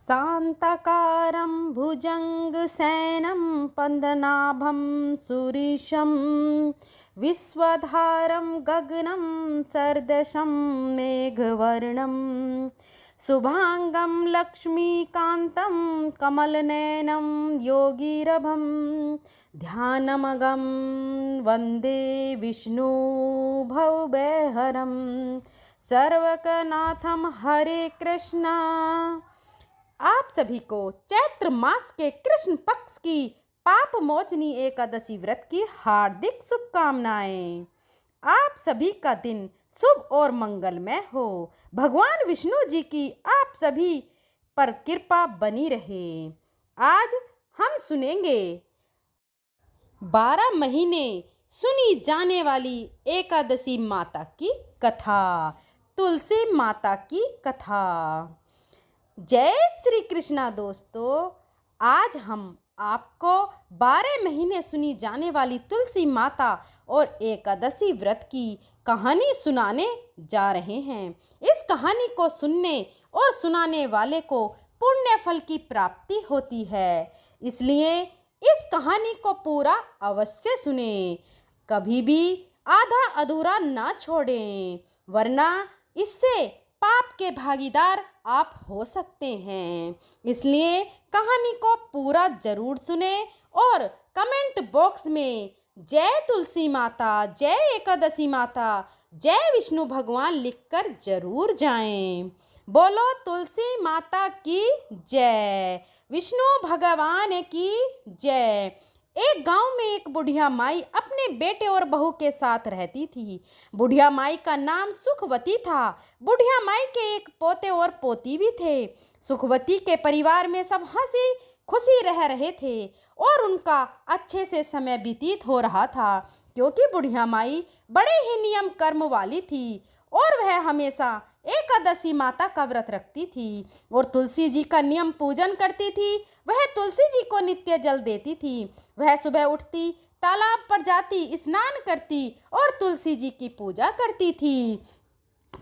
शान्ताकारं भुजङ्गशयनं पद्मनाभं सुरेशं विश्वधारं गगनं सदृशं मेघवर्णं शुभांगं लक्ष्मीकान्तं कमलनयनं योगीरभं ध्यानमगं वन्दे विष्णु भवभयहरं सर्वकनाथं। हरे कृष्णा। आप सभी को चैत्र मास के कृष्ण पक्ष की पाप मोचनी एकादशी व्रत की हार्दिक शुभकामनाएं। आप सभी का दिन शुभ और मंगलमय हो। भगवान विष्णु जी की आप सभी पर कृपा बनी रहे। आज हम सुनेंगे 12 महीने सुनी जाने वाली एकादशी माता की कथा, तुलसी माता की कथा। जय श्री कृष्णा दोस्तों, आज हम आपको 12 महीने सुनी जाने वाली तुलसी माता और एकादशी व्रत की कहानी सुनाने जा रहे हैं। इस कहानी को सुनने और सुनाने वाले को पुण्य फल की प्राप्ति होती है, इसलिए इस कहानी को पूरा अवश्य सुने। कभी भी आधा अधूरा ना छोड़ें, वरना इससे पाप के भागीदार आप हो सकते हैं। इसलिए कहानी को पूरा जरूर सुने और कमेंट बॉक्स में जय तुलसी माता, जय एकादशी माता, जय विष्णु भगवान लिखकर जरूर जाएं। बोलो तुलसी माता की जय, विष्णु भगवान की जय। एक गांव में एक बुढ़िया माई अपने बेटे और बहू के साथ रहती थी। बुढ़िया माई का नाम सुखवती था। बुढ़िया माई के एक पोते और पोती भी थे। सुखवती के परिवार में सब हंसी खुशी रह रहे थे और उनका अच्छे से समय व्यतीत हो रहा था, क्योंकि बुढ़िया माई बड़े ही नियम कर्म वाली थी और वह हमेशा एकादशी माता का व्रत रखती थी और तुलसी जी का नियम पूजन करती थी। वह तुलसी जी को नित्य जल देती थी। वह सुबह उठती, तालाब पर जाती, स्नान करती और तुलसी जी की पूजा करती थी।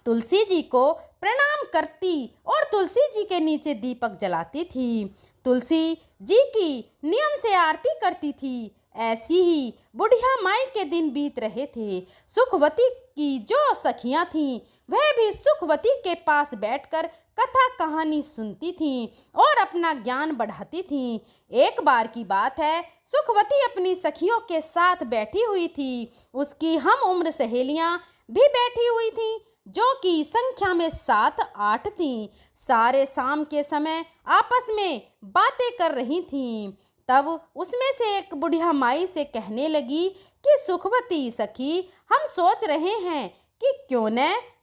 तुलसी जी को प्रणाम करती और तुलसी जी के नीचे दीपक जलाती थी। तुलसी जी की नियम से आरती करती थी। ऐसी ही बुढ़िया माई के दिन बीत रहे थे। सुखवती की जो सखियां थीं, वह भी सुखवती के पास बैठकर कथा कहानी सुनती थीं और अपना ज्ञान बढ़ाती थीं। एक बार की बात है, सुखवती अपनी सखियों के साथ बैठी हुई थी। उसकी हम उम्र सहेलियां भी बैठी हुई थीं, जो कि संख्या में 7-8 थीं। सारे शाम के समय आपस में बातें कर रही थीं। तब उसमें से एक बुढ़िया माई से कहने लगी कि सुखवती सखी, हम सोच रहे हैं कि क्यों न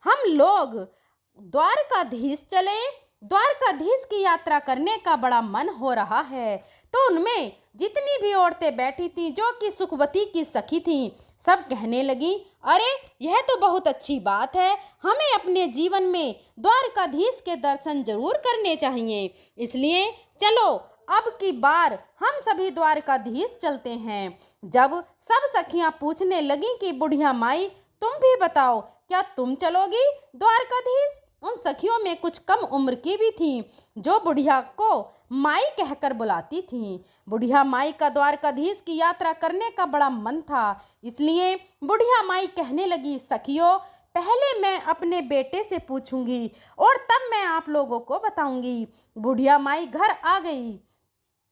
हम लोग द्वारकाधीश चलें। द्वारकाधीश की यात्रा करने का बड़ा मन हो रहा है। तो उनमें जितनी भी औरतें बैठी थीं, जो कि सुखवती की सखी थीं, सब कहने लगी, अरे यह तो बहुत अच्छी बात है, हमें अपने जीवन में द्वारकाधीश के दर्शन जरूर करने चाहिए। इसलिए चलो अब की बार हम सभी द्वारकाधीश चलते हैं। जब सब सखियां पूछने लगी कि बुढ़िया माई, तुम भी बताओ, क्या तुम चलोगी द्वारकाधीश? उन सखियों में कुछ कम उम्र की भी थीं, जो बुढ़िया को माई कहकर बुलाती थीं। बुढ़िया माई का द्वारकाधीश की यात्रा करने का बड़ा मन था। इसलिए बुढ़िया माई कहने लगी, सखियों, पहले मैं अपने बेटे से पूछूंगी और तब मैं आप लोगों को बताऊंगी। बुढ़िया माई घर आ गई।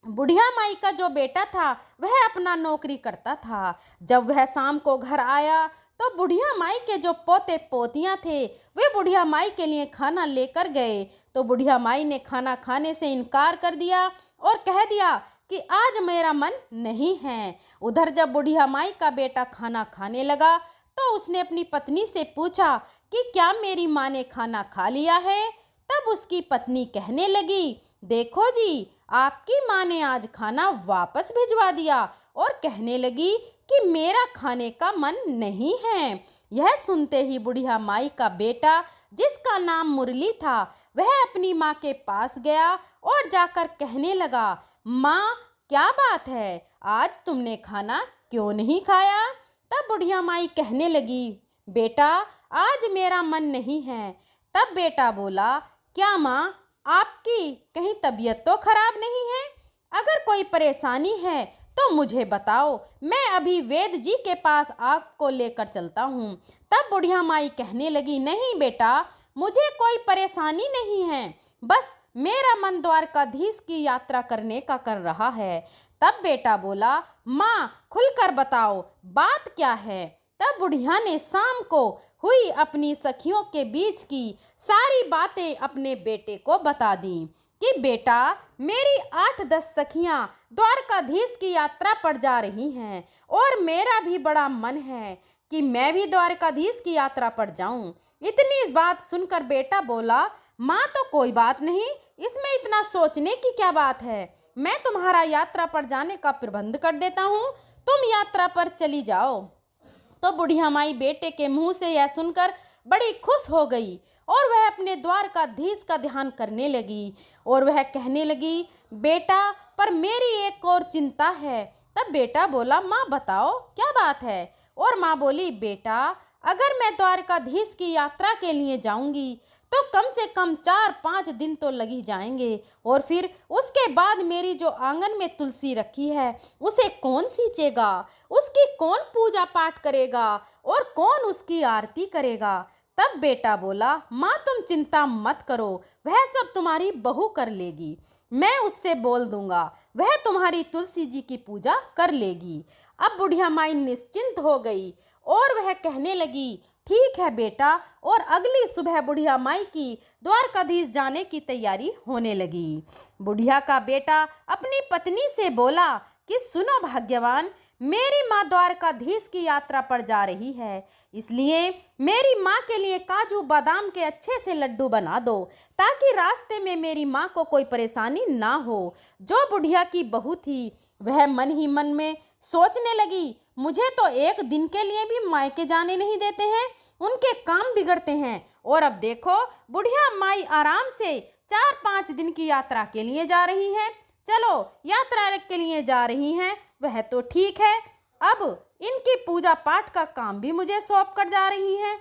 बुढ़िया माई का जो बेटा था, वह अपना नौकरी करता था। जब वह शाम को घर आया तो बुढ़िया माई के जो पोते पोतियां थे, वे बुढ़िया माई के लिए खाना लेकर गए। तो बुढ़िया माई ने खाना खाने से इनकार कर दिया और कह दिया कि आज मेरा मन नहीं है। उधर जब बुढ़िया माई का बेटा खाना खाने लगा तो उसने अपनी पत्नी से पूछा कि क्या मेरी माँ ने खाना खा लिया है? तब उसकी पत्नी कहने लगी, देखो जी, आपकी माँ ने आज खाना वापस भिजवा दिया और कहने लगी कि मेरा खाने का मन नहीं है। यह सुनते ही बुढ़िया माई का बेटा, जिसका नाम मुरली था, वह अपनी माँ के पास गया और जाकर कहने लगा, माँ, क्या बात है, आज तुमने खाना क्यों नहीं खाया? तब बुढ़िया माई कहने लगी, बेटा, आज मेरा मन नहीं है। तब बेटा बोला, क्या माँ, आपकी कहीं तबीयत तो खराब नहीं है? अगर कोई परेशानी है तो मुझे बताओ, मैं अभी वेद जी के पास आपको लेकर चलता हूँ। तब बुढ़िया माई कहने लगी, नहीं बेटा, मुझे कोई परेशानी नहीं है, बस मेरा मन द्वारकाधीश की यात्रा करने का कर रहा है। तब बेटा बोला, माँ खुलकर बताओ बात क्या है। तब बुढ़िया ने शाम को हुई अपनी सखियों के बीच की सारी बातें अपने बेटे को बता दी कि बेटा, मेरी 8-10 सखियां द्वारकाधीश की यात्रा पर जा रही हैं और मेरा भी बड़ा मन है कि मैं भी द्वारकाधीश की यात्रा पर जाऊं। इतनी बात सुनकर बेटा बोला, माँ तो कोई बात नहीं, इसमें इतना सोचने की क्या बात है, मैं तुम्हारा यात्रा पर जाने का प्रबंध कर देता हूँ, तुम यात्रा पर चली जाओ। तो बुढ़िया माई बेटे के मुंह से यह सुनकर बड़ी खुश हो गई और वह अपने द्वारकाधीश का ध्यान करने लगी और वह कहने लगी, बेटा, पर मेरी एक और चिंता है। तब बेटा बोला, माँ बताओ क्या बात है। और माँ बोली, बेटा, अगर मैं द्वारकाधीश की यात्रा के लिए जाऊंगी तो कम से कम 4-5 दिन तो लग ही जाएंगे, और फिर उसके बाद मेरी जो आंगन में तुलसी रखी है उसे कौन सींचेगा, उसकी कौन पूजा पाठ करेगा और कौन उसकी आरती करेगा। तब बेटा बोला, माँ तुम चिंता मत करो, वह सब तुम्हारी बहू कर लेगी, मैं उससे बोल दूंगा, वह तुम्हारी तुलसी जी की पूजा कर लेगी। अब बुढ़िया माई निश्चिंत हो गई और वह कहने लगी, ठीक है बेटा। और अगली सुबह बुढ़िया माई की द्वारकाधीश जाने की तैयारी होने लगी। बुढ़िया का बेटा अपनी पत्नी से बोला कि सुनो भाग्यवान, मेरी माँ द्वारकाधीश की यात्रा पर जा रही है, इसलिए मेरी माँ के लिए काजू बादाम के अच्छे से लड्डू बना दो ताकि रास्ते में मेरी माँ को कोई परेशानी ना हो। जो बुढ़िया की बहू थी वह मन ही मन में सोचने लगी, मुझे तो एक दिन के लिए भी मायके जाने नहीं देते हैं, उनके काम बिगड़ते हैं। और अब देखो, बुढ़िया माई आराम से 4-5 दिन की यात्रा के लिए जा रही है। चलो, यात्रा के लिए जा रही हैं वह तो ठीक है, अब इनकी पूजा पाठ का काम भी मुझे सौंप कर जा रही हैं।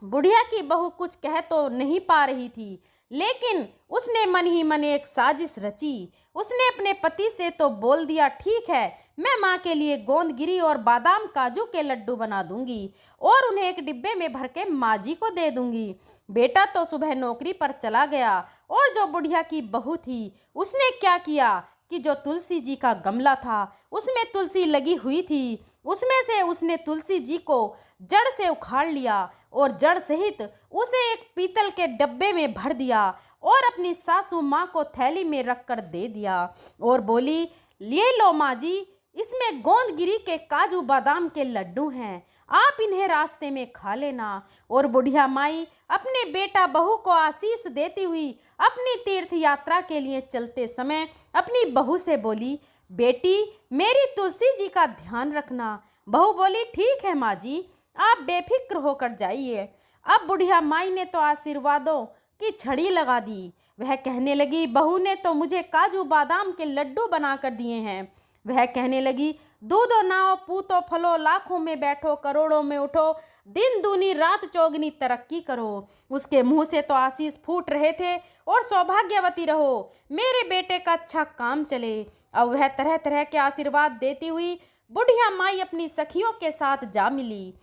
बुढ़िया की बहू कुछ कह तो नहीं पा रही थी, लेकिन उसने मन ही मन एक साजिश रची। उसने अपने पति से तो बोल दिया, ठीक है, मैं माँ के लिए गोंदगिरी और बादाम काजू के लड्डू बना दूंगी और उन्हें एक डिब्बे में भर के माँ जी को दे दूंगी। बेटा तो सुबह नौकरी पर चला गया और जो बुढ़िया की बहू थी उसने क्या किया कि जो तुलसी जी का गमला था उसमें तुलसी लगी हुई थी, उसमें से उसने तुलसी जी को जड़ से उखाड़ लिया और जड़ सहित उसे एक पीतल के डब्बे में भर दिया और अपनी सासू माँ को थैली में रख कर दे दिया और बोली, ले लो माँ जी, इसमें गोंदगिरी के काजू बादाम के लड्डू हैं, आप इन्हें रास्ते में खा लेना। और बुढ़िया माई अपने बेटा बहू को आशीष देती हुई अपनी तीर्थ यात्रा के लिए चलते समय अपनी बहू से बोली, बेटी, मेरी तुलसी जी का ध्यान रखना। बहू बोली, ठीक है माँ जी, आप बेफिक्र होकर जाइए। अब बुढ़िया माई ने तो आशीर्वादों की छड़ी लगा दी। वह कहने लगी, बहू ने तो मुझे काजू बादाम के लड्डू बना कर दिए हैं। वह कहने लगी, दूधो नाओ पूतो फलो, लाखों में बैठो करोड़ों में उठो, दिन दूनी रात चौगनी तरक्की करो। उसके मुंह से तो आशीष फूट रहे थे और सौभाग्यवती रहो, मेरे बेटे का अच्छा काम चले। अब वह तरह तरह के आशीर्वाद देती हुई बुढ़िया माई अपनी सखियों के साथ जा मिली।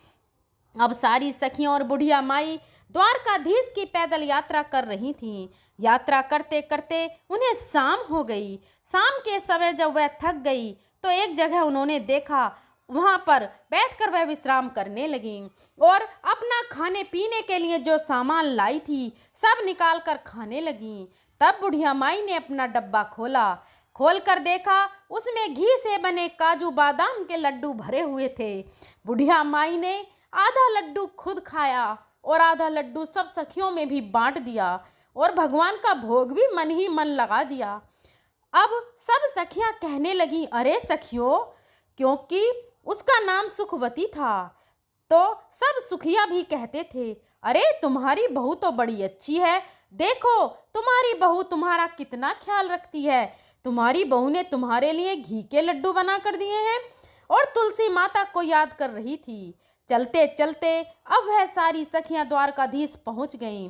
अब सारी सखियां और बुढ़िया माई द्वारकाधीश की पैदल यात्रा कर रही थीं। यात्रा करते करते उन्हें शाम हो गई। शाम के समय जब वह थक गई तो एक जगह उन्होंने देखा, वहाँ पर बैठकर वह विश्राम करने लगी और अपना खाने पीने के लिए जो सामान लाई थी सब निकाल कर खाने लगी। तब बुढ़िया माई ने अपना डब्बा खोल कर देखा, उसमें घी से बने काजू बादाम के लड्डू भरे हुए थे। बुढ़िया माई ने आधा लड्डू खुद खाया और आधा लड्डू सब सखियों में भी बांट दिया और भगवान का भोग भी मन ही मन लगा दिया। अब सब सखियां कहने लगी, अरे सखियों, क्योंकि उसका नाम सुखवती था तो सब सुखिया भी कहते थे, अरे तुम्हारी बहू तो बड़ी अच्छी है, देखो तुम्हारी बहू तुम्हारा कितना ख्याल रखती है, तुम्हारी बहू ने तुम्हारे लिए घी के लड्डू बना कर दिए हैं। और तुलसी माता को याद कर रही थी। चलते चलते अब वह सारी सखियां द्वारकाधीश पहुंच गईं।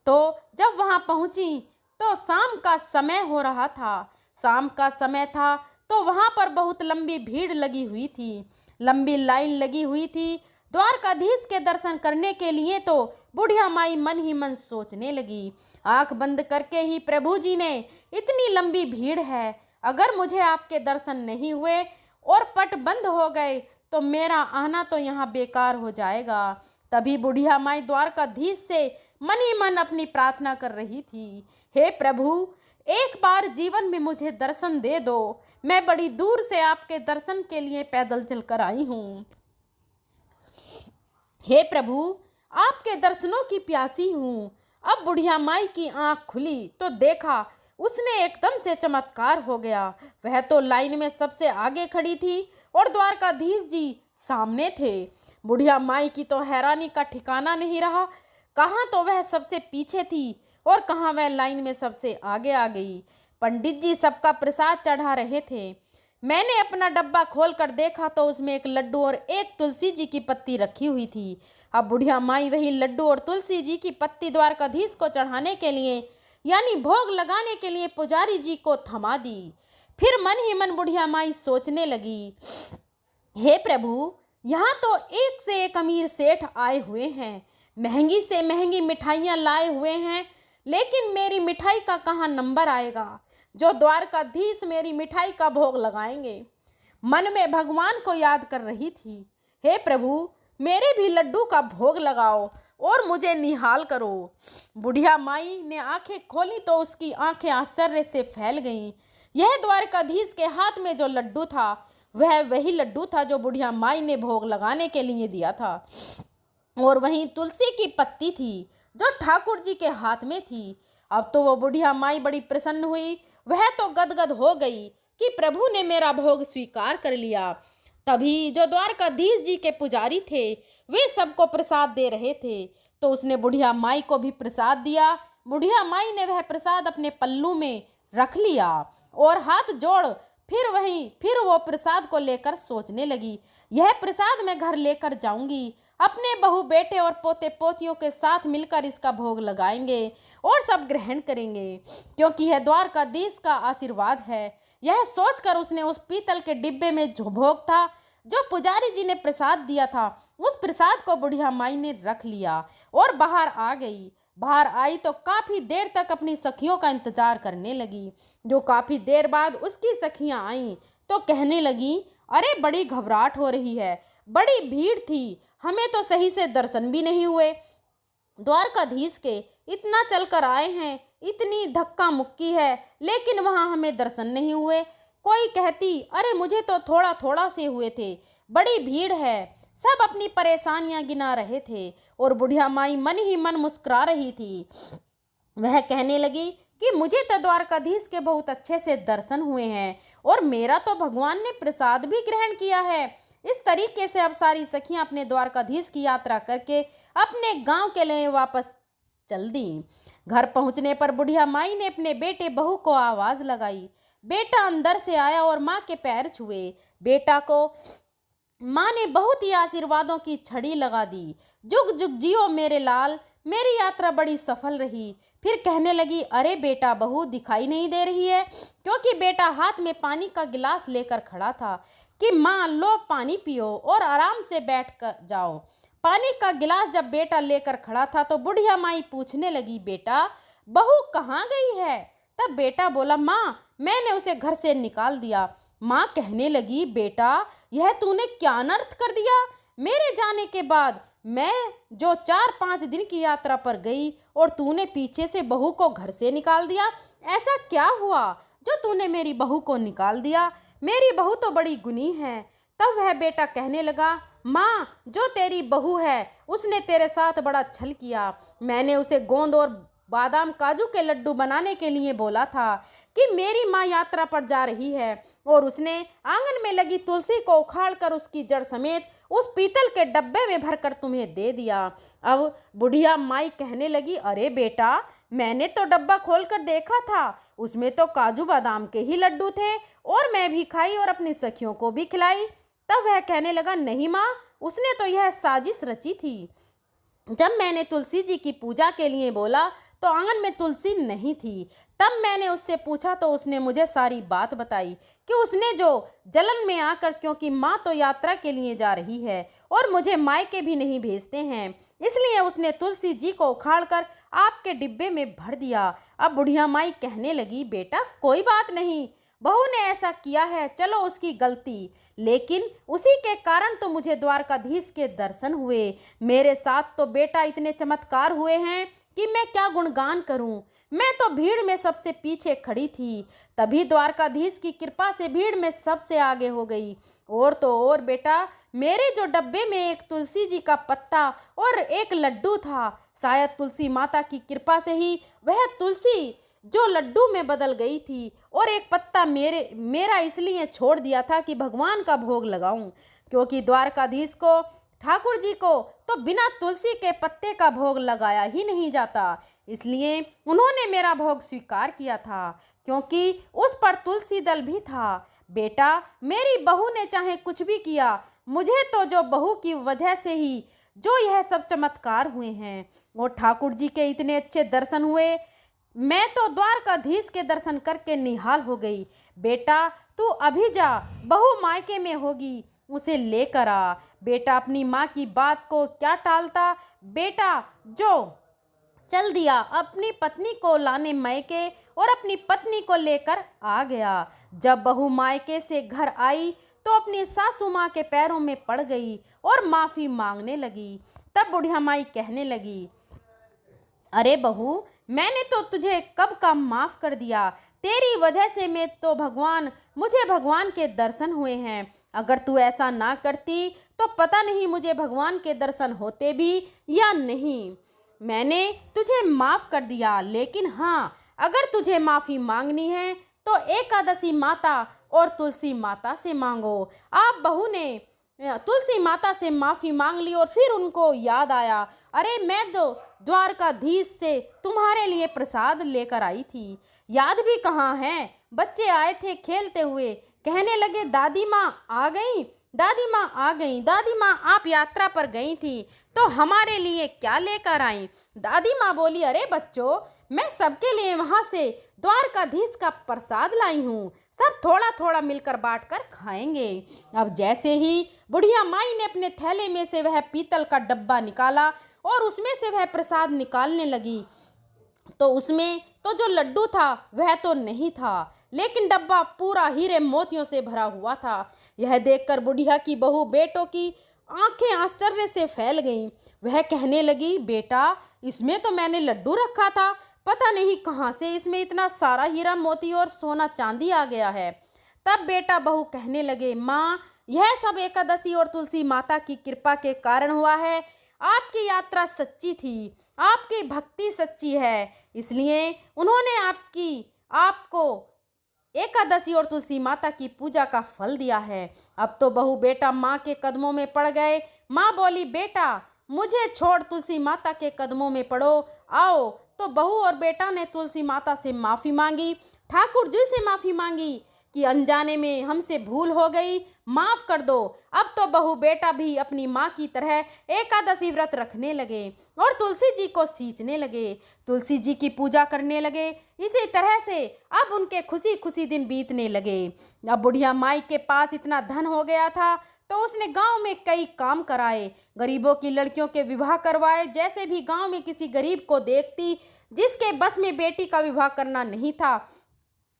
तो जब वहां पहुंची तो शाम का समय हो रहा था। शाम का समय था तो वहाँ पर बहुत लंबी भीड़ लगी हुई थी, लंबी लाइन लगी हुई थी द्वारकाधीश के दर्शन करने के लिए। तो बुढ़िया माई मन ही मन सोचने लगी, आंख बंद करके ही प्रभु जी ने, इतनी लंबी भीड़ है, अगर मुझे आपके दर्शन नहीं हुए और पट बंद हो गए तो मेरा आना तो यहाँ बेकार हो जाएगा। तभी बुढ़िया माई द्वारकाधीश से मन ही मन अपनी प्रार्थना कर रही थी, हे प्रभु, एक बार जीवन में मुझे दर्शन दे दो, मैं बड़ी दूर से आपके दर्शन के लिए पैदल चलकर आई हूँ। हे प्रभु, आपके दर्शनों की प्यासी हूँ। अब बुढ़िया माई की आंख खुली तो देखा उसने एकदम से चमत्कार हो गया। वह तो लाइन में सबसे आगे खड़ी थी और द्वारकाधीश जी सामने थे। बुढ़िया माई की तो हैरानी का ठिकाना नहीं रहा, कहाँ तो वह सबसे पीछे थी और कहाँ वह लाइन में सबसे आगे आ गई। पंडित जी सबका प्रसाद चढ़ा रहे थे। मैंने अपना डब्बा खोलकर देखा तो उसमें एक लड्डू और एक तुलसी जी की पत्ती रखी हुई थी। अब बुढ़िया माई वही लड्डू और तुलसी जी की पत्ती द्वारकाधीश को चढ़ाने के लिए, यानी भोग लगाने के लिए पुजारी जी को थमा दी। फिर मन ही मन बुढ़िया माई सोचने लगी, हे प्रभु, यहाँ तो एक से एक अमीर सेठ आए हुए हैं, महंगी से महंगी मिठाइयाँ लाए हुए हैं, लेकिन मेरी मिठाई का कहाँ नंबर आएगा जो द्वारकाधीश मेरी मिठाई का भोग लगाएंगे। मन में भगवान को याद कर रही थी, हे प्रभु, मेरे भी लड्डू का भोग लगाओ और मुझे निहाल करो। बुढ़िया माई ने आंखें खोली तो उसकी आंखें आश्चर्य से फैल गईं। यह द्वारकाधीश के हाथ में जो लड्डू था वह वही लड्डू था जो बुढ़िया माई ने भोग लगाने के लिए दिया था, और वहीं तुलसी की पत्ती थी जो ठाकुर जी के हाथ में थी। अब तो वो बुढ़िया माई बड़ी प्रसन्न हुई, वह तो गदगद हो गई कि प्रभु ने मेरा भोग स्वीकार कर लिया। तभी जो द्वारकाधीश जी के पुजारी थे वे सबको प्रसाद दे रहे थे, तो उसने बुढ़िया माई को भी प्रसाद दिया। बुढ़िया माई ने वह प्रसाद अपने पल्लू में रख लिया और हाथ जोड़ फिर वो प्रसाद को लेकर सोचने लगी, यह प्रसाद मैं घर लेकर जाऊंगी, अपने बहू बेटे और पोते पोतियों के साथ मिलकर इसका भोग लगाएंगे और सब ग्रहण करेंगे, क्योंकि यह द्वारकाधीश का आशीर्वाद है। यह सोचकर उसने उस पीतल के डिब्बे में जो भोग था, जो पुजारी जी ने प्रसाद दिया था, उस प्रसाद को बुढ़िया माई ने रख लिया और बाहर आ गई। बाहर आई तो काफ़ी देर तक अपनी सखियों का इंतजार करने लगी। जो काफ़ी देर बाद उसकी सखियां आईं तो कहने लगी, अरे बड़ी घबराहट हो रही है, बड़ी भीड़ थी, हमें तो सही से दर्शन भी नहीं हुए। द्वारकाधीश के इतना चलकर आए हैं, इतनी धक्का मुक्की है, लेकिन वहाँ हमें दर्शन नहीं हुए। कोई कहती, अरे मुझे तो थोड़ा थोड़ा से हुए थे, बड़ी भीड़ है। सब अपनी परेशानियां गिना रहे थे और बुढ़िया माई मन ही मन मुस्कुरा रही थी। वह कहने लगी कि मुझे तो द्वारकाधीश के बहुत अच्छे से दर्शन हुए हैं और मेरा तो भगवान ने प्रसाद भी ग्रहण किया है। इस तरीके से अब सारी सखियां अपने द्वारकाधीश की यात्रा करके अपने गांव के लिए वापस चल दी। घर पहुंचने पर बुढ़िया माई ने अपने बेटे बहू को आवाज़ लगाई। बेटा अंदर से आया और माँ के पैर छुए। बेटा को माँ ने बहुत ही आशीर्वादों की छड़ी लगा दी। जुग जुग जियो मेरे लाल, मेरी यात्रा बड़ी सफल रही। फिर कहने लगी, अरे बेटा बहू दिखाई नहीं दे रही है, क्योंकि बेटा हाथ में पानी का गिलास लेकर खड़ा था कि माँ लो पानी पियो और आराम से बैठ कर जाओ। पानी का गिलास जब बेटा लेकर खड़ा था तो बुढ़िया माई पूछने लगी, बेटा बहू कहाँ गई है? तब बेटा बोला, माँ मैंने उसे घर से निकाल दिया। माँ कहने लगी, बेटा यह तूने क्या अनर्थ कर दिया? मेरे जाने के बाद मैं जो 4-5 दिन की यात्रा पर गई और तूने पीछे से बहू को घर से निकाल दिया। ऐसा क्या हुआ जो तूने मेरी बहू को निकाल दिया? मेरी बहू तो बड़ी गुनी है। तब वह बेटा कहने लगा, माँ जो तेरी बहू है उसने तेरे साथ बड़ा छल किया। मैंने उसे गोंद और बादाम काजू के लड्डू बनाने के लिए बोला था कि मेरी माँ यात्रा पर जा रही है, और उसने आंगन में लगी तुलसी को उखाड़कर उसकी जड़ समेत उस पीतल के डब्बे में भरकर तुम्हें दे दिया। अब बुढ़िया माई कहने लगी, अरे बेटा मैंने तो डब्बा खोलकर देखा था, उसमें तो काजू बादाम के ही लड्डू थे और मैं भी खाई और अपनी सखियों को भी खिलाई। तब वह कहने लगा, नहीं माँ, उसने तो यह साजिश रची थी। जब मैंने तुलसी जी की पूजा के लिए बोला तो आंगन में तुलसी नहीं थी। तब मैंने उससे पूछा तो उसने मुझे सारी बात बताई कि उसने जो जलन में आकर, क्योंकि माँ तो यात्रा के लिए जा रही है और मुझे मायके भी नहीं भेजते हैं, इसलिए उसने तुलसी जी को उखाड़कर आपके डिब्बे में भर दिया। अब बुढ़िया माई कहने लगी, बेटा कोई बात नहीं, बहू ने ऐसा किया है, चलो उसकी गलती, लेकिन उसी के कारण तो मुझे द्वारकाधीश के दर्शन हुए। मेरे साथ तो बेटा इतने चमत्कार हुए हैं कि मैं क्या गुणगान करूं। मैं तो भीड़ में सबसे पीछे खड़ी थी, तभी द्वारकाधीश की कृपा से भीड़ में सबसे आगे हो गई। और तो और बेटा, मेरे जो डब्बे में एक तुलसी जी का पत्ता और एक लड्डू था, शायद तुलसी माता की कृपा से ही वह तुलसी जो लड्डू में बदल गई थी, और एक पत्ता मेरा इसलिए छोड़ दिया था कि भगवान का भोग लगाऊं, क्योंकि द्वारकाधीश को, ठाकुर जी को तो बिना तुलसी के पत्ते का भोग लगाया ही नहीं जाता, इसलिए उन्होंने मेरा भोग स्वीकार किया था, क्योंकि उस पर तुलसी दल भी था। बेटा, मेरी बहू ने चाहे कुछ भी किया, मुझे तो जो बहू की वजह से ही जो यह सब चमत्कार हुए हैं, और ठाकुर जी के इतने अच्छे दर्शन हुए, मैं तो द्वारकाधीश के दर्शन करके निहाल हो गई। बेटा तू अभी जा, बहू मायके में होगी, उसे लेकर आ। बेटा अपनी माँ की बात को क्या टालता, बेटा जो चल दिया, अपनी पत्नी को लाने मायके और अपनी पत्नी को लेकर आ गया। जब बहू मायके से घर आई तो अपनी सासू माँ के पैरों में पड़ गई और माफ़ी मांगने लगी। तब बुढ़िया माई कहने लगी, अरे बहू, मैंने तो तुझे कब का माफ़ कर दिया, तेरी वजह से मुझे भगवान के दर्शन हुए हैं। अगर तू ऐसा ना करती तो पता नहीं मुझे भगवान के दर्शन होते भी या नहीं। मैंने तुझे माफ़ कर दिया, लेकिन हाँ, अगर तुझे माफ़ी मांगनी है तो एकादशी माता और तुलसी माता से मांगो। आप बहू ने तुलसी माता से माफ़ी मांग ली और फिर उनको याद आया, अरे मैं तो द्वारकाधीश से तुम्हारे लिए प्रसाद लेकर आई थी, याद भी कहाँ है। बच्चे आए थे खेलते हुए, कहने लगे दादी माँ आ गई, दादी माँ आ गई, दादी माँ आप यात्रा पर गई थी तो हमारे लिए क्या लेकर आई। दादी माँ बोली, अरे बच्चों, मैं सबके लिए वहाँ से द्वारकाधीश का प्रसाद लाई हूँ, सब थोड़ा थोड़ा मिलकर बांटकर खाएंगे। अब जैसे ही बुढ़िया माई ने अपने थैले में से वह पीतल का डब्बा निकाला और उसमें से वह प्रसाद निकालने लगी, तो उसमें तो जो लड्डू था वह तो नहीं था, लेकिन डब्बा पूरा हीरे मोतियों से भरा हुआ था। यह देखकर बुढ़िया की बहू बेटों की आंखें आश्चर्य से फैल गईं। वह कहने लगी, बेटा इसमें तो मैंने लड्डू रखा था, पता नहीं कहाँ से इसमें इतना सारा हीरा मोती और सोना चांदी आ गया है। तब बेटा बहू कहने लगे, माँ यह सब एकादशी और तुलसी माता की कृपा के कारण हुआ है। आपकी यात्रा सच्ची थी, आपकी भक्ति सच्ची है, इसलिए उन्होंने आपको एकादशी और तुलसी माता की पूजा का फल दिया है। अब तो बहू बेटा माँ के कदमों में पड़ गए। माँ बोली, बेटा मुझे छोड़ तुलसी माता के कदमों में पड़ो, आओ। तो बहू और बेटा ने तुलसी माता से माफ़ी मांगी, ठाकुर जी से माफ़ी मांगी कि अनजाने में हमसे भूल हो गई, माफ़ कर दो। अब तो बहू बेटा भी अपनी माँ की तरह एकादशी व्रत रखने लगे और तुलसी जी को सींचने लगे, तुलसी जी की पूजा करने लगे। इसी तरह से अब उनके खुशी खुशी दिन बीतने लगे। अब बुढ़िया माई के पास इतना धन हो गया था तो उसने गांव में कई काम कराए, गरीबों की लड़कियों के विवाह करवाए। जैसे भी गांव में किसी गरीब को देखती जिसके बस में बेटी का विवाह करना नहीं था,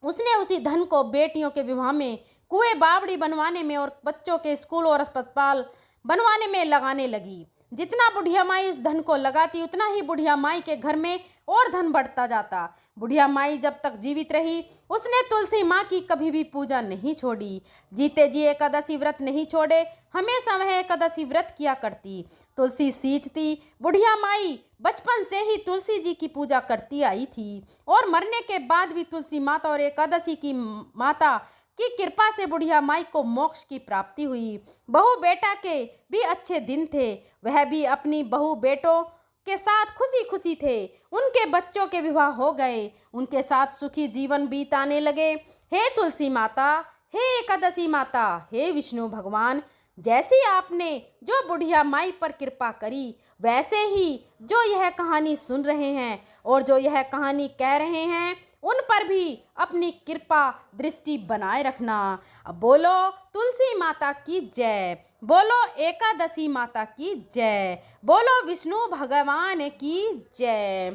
उसने उसी धन को बेटियों के विवाह में, कुएं बावड़ी बनवाने में और बच्चों के स्कूल और अस्पताल बनवाने में लगाने लगी। जितना बुढ़िया माई इस धन को लगाती उतना ही बुढ़िया माई के घर में और धन बढ़ता जाता। बुढ़िया माई जब तक जीवित रही उसने तुलसी माँ की कभी भी पूजा नहीं छोड़ी, जीते जी एकादशी व्रत नहीं छोड़े, हमेशा वह एकादशी व्रत किया करती, तुलसी सींचती। बुढ़िया माई बचपन से ही तुलसी जी की पूजा करती आई थी और मरने के बाद भी तुलसी माता और एकादशी की माता की कृपा से बुढ़िया माई को मोक्ष की प्राप्ति हुई। बहू बेटा के भी अच्छे दिन थे, वह भी अपनी बहू बेटों के साथ खुशी खुशी थे। उनके बच्चों के विवाह हो गए, उनके साथ सुखी जीवन बीताने लगे। हे तुलसी माता, हे एकादशी माता, हे विष्णु भगवान, जैसी आपने जो बुढ़िया माई पर कृपा करी, वैसे ही जो यह कहानी सुन रहे हैं और जो यह कहानी कह रहे हैं, उन पर भी अपनी कृपा दृष्टि बनाए रखना। अब बोलो तुलसी माता की जय, बोलो एकादशी माता की जय, बोलो विष्णु भगवान की जय।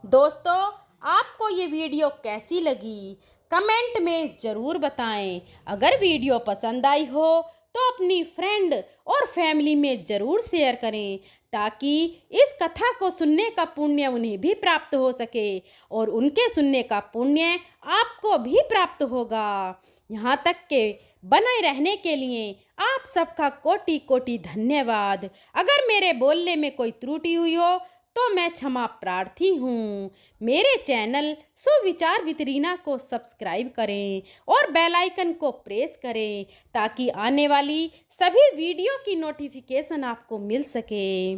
दोस्तों, आपको ये वीडियो कैसी लगी कमेंट में ज़रूर बताएं। अगर वीडियो पसंद आई हो तो अपनी फ्रेंड और फैमिली में ज़रूर शेयर करें, ताकि इस कथा को सुनने का पुण्य उन्हें भी प्राप्त हो सके और उनके सुनने का पुण्य आपको भी प्राप्त होगा। यहाँ तक के बने रहने के लिए आप सबका कोटि कोटि धन्यवाद। अगर मेरे बोलने में कोई त्रुटि हुई हो तो मैं क्षमा प्रार्थी हूँ। मेरे चैनल सुविचार विद रीना को सब्सक्राइब करें और बेल आइकन को प्रेस करें, ताकि आने वाली सभी वीडियो की नोटिफिकेशन आपको मिल सके।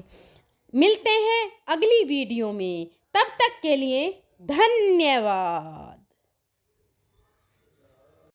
मिलते हैं अगली वीडियो में, तब तक के लिए धन्यवाद।